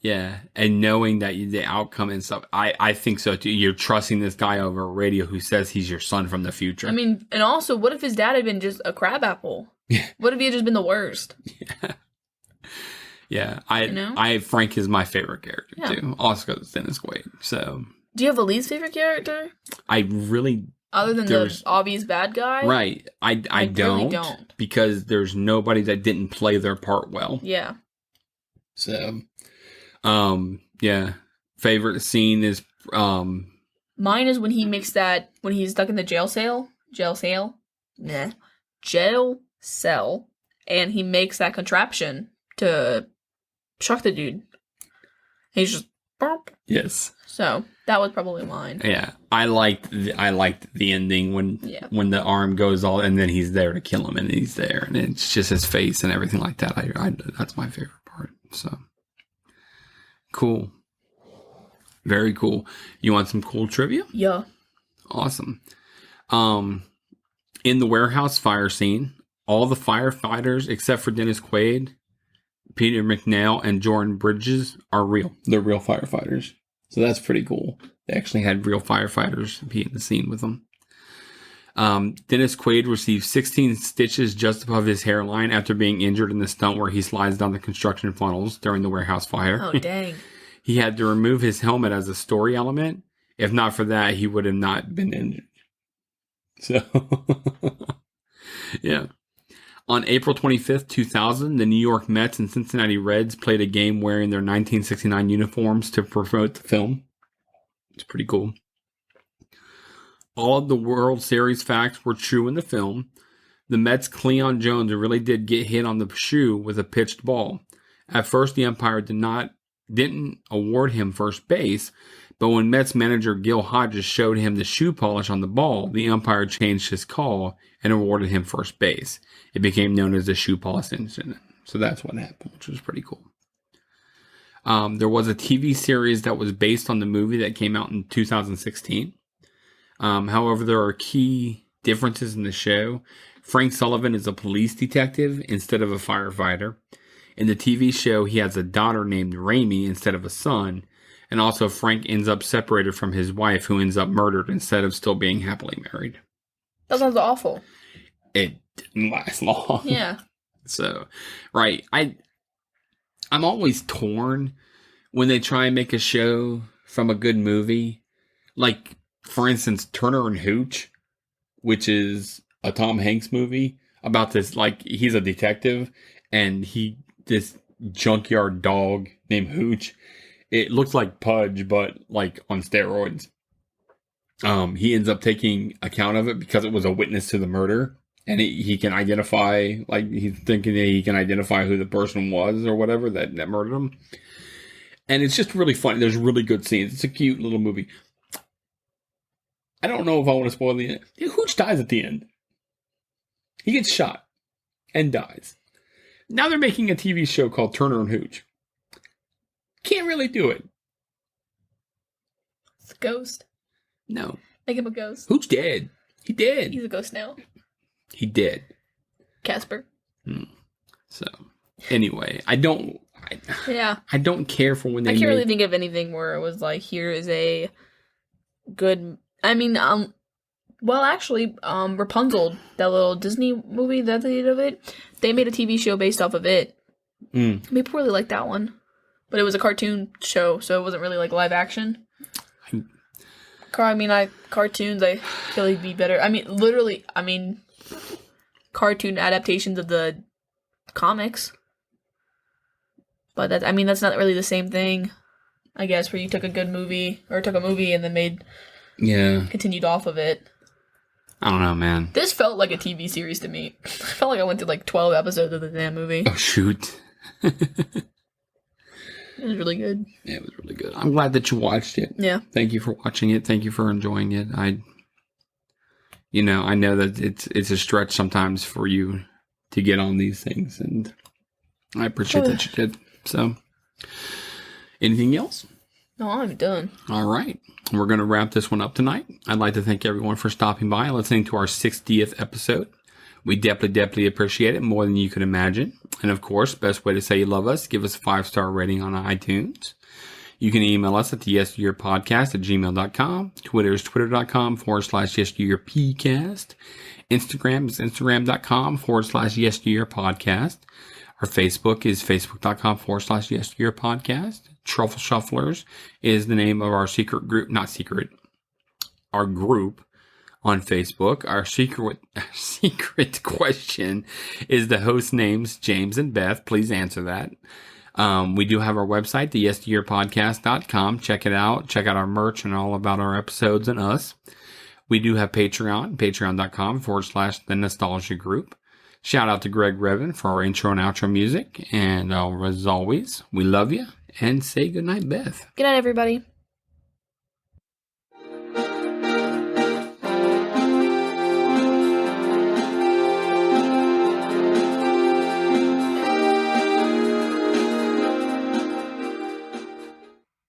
Yeah, and knowing that the outcome and stuff, I think so too. You're trusting this guy over a radio who says he's your son from the future. I mean, and also, what if his dad had been just a crabapple? Yeah. What if he had just been the worst? Yeah, Frank is my favorite character too. Also, because it's Dennis Quaid. So, do you have a least favorite character? I really, other than the obvious bad guy, right? I don't, really don't, because there's nobody that didn't play their part well. Yeah. So, yeah. Favorite scene is mine is when he makes that when he's stuck in the jail cell, and he makes that contraption to shock the dude. He's just burp. Yes. So that was probably mine. Yeah, I liked the ending when the arm goes all, and then he's there to kill him, and he's there, and it's just his face and everything like that. That's my favorite part. So cool, very cool. You want some cool trivia? Yeah. Awesome. In the warehouse fire scene, all the firefighters except for Dennis Quaid, Peter McNeil, and Jordan Bridges are real. They're real firefighters. So that's pretty cool. They actually had real firefighters be in the scene with them. Dennis Quaid received 16 stitches just above his hairline after being injured in the stunt where he slides down the construction funnels during the warehouse fire. Oh, dang. He had to remove his helmet as a story element. If not for that, he would have not been injured. So, yeah. On April 25th, 2000, the New York Mets and Cincinnati Reds played a game wearing their 1969 uniforms to promote the film. It's pretty cool. All of the World Series facts were true in the film. The Mets' Cleon Jones really did get hit on the shoe with a pitched ball. At first, the umpire didn't award him first base, but when Mets manager Gil Hodges showed him the shoe polish on the ball, the umpire changed his call and awarded him first base. It became known as the shoe polish incident. So that's what happened, which was pretty cool. There was a TV series that was based on the movie that came out in 2016. However, there are key differences in the show. Frank Sullivan is a police detective instead of a firefighter. In the TV show, he has a daughter named Raimi instead of a son. And also, Frank ends up separated from his wife, who ends up murdered instead of still being happily married. That sounds awful. It didn't last long. Yeah. So, right. I'm always torn when they try and make a show from a good movie. Like, for instance, Turner and Hooch, which is a Tom Hanks movie about this, like, he's a detective and this junkyard dog named Hooch. It looks like Pudge, but like on steroids. He ends up taking account of it because it was a witness to the murder. And he can identify, like, he's thinking that he can identify who the person was or whatever that murdered him. And it's just really funny. There's really good scenes. It's a cute little movie. I don't know if I want to spoil the end. Hooch dies at the end. He gets shot and dies. Now they're making a TV show called Turner and Hooch. Can't really do it. It's a ghost. No. Make him a ghost. Who's dead? He dead. He's a ghost now. He dead. Casper. So, anyway, I don't care for when they I can't really think of anything where it was like, here is a good... I mean, Rapunzel, that little Disney movie that they did of it, they made a TV show based off of it. People really liked that one. But it was a cartoon show, so it wasn't really like live action. Cartoons, I feel like be better. Cartoon adaptations of the comics. But that's not really the same thing, I guess, where you took a good movie, or took a movie and then continued off of it. I don't know, man. This felt like a TV series to me. I felt like I went through like 12 episodes of the damn movie. Oh, shoot. It was really good. Yeah, it was really good. I'm glad that you watched it. Yeah. Thank you for watching it. Thank you for enjoying it. I know that it's a stretch sometimes for you to get on these things, and I appreciate that you did. So, anything else? No, I'm done. All right. We're going to wrap this one up tonight. I'd like to thank everyone for stopping by and listening to our 60th episode. We definitely appreciate it more than you could imagine. And of course, best way to say you love us, give us a 5-star rating on iTunes. You can email us at the yesyourpodcast@gmail.com. Twitter is twitter.com/yesyourpcast. Instagram is instagram.com/yesyourpodcast. Our Facebook is facebook.com/yesyourpodcast. Truffle Shufflers is the name of our secret group, our group on Facebook. Our secret question is the host names, James and Beth. Please answer that. We do have our website, the yesyourpodcast.com. Check it out. Check out our merch and all about our episodes and us. We do have Patreon, patreon.com/the Nostalgia Group. Shout out to Greg Revan for our intro and outro music. And as always, we love you and say goodnight, Beth. Good night, everybody.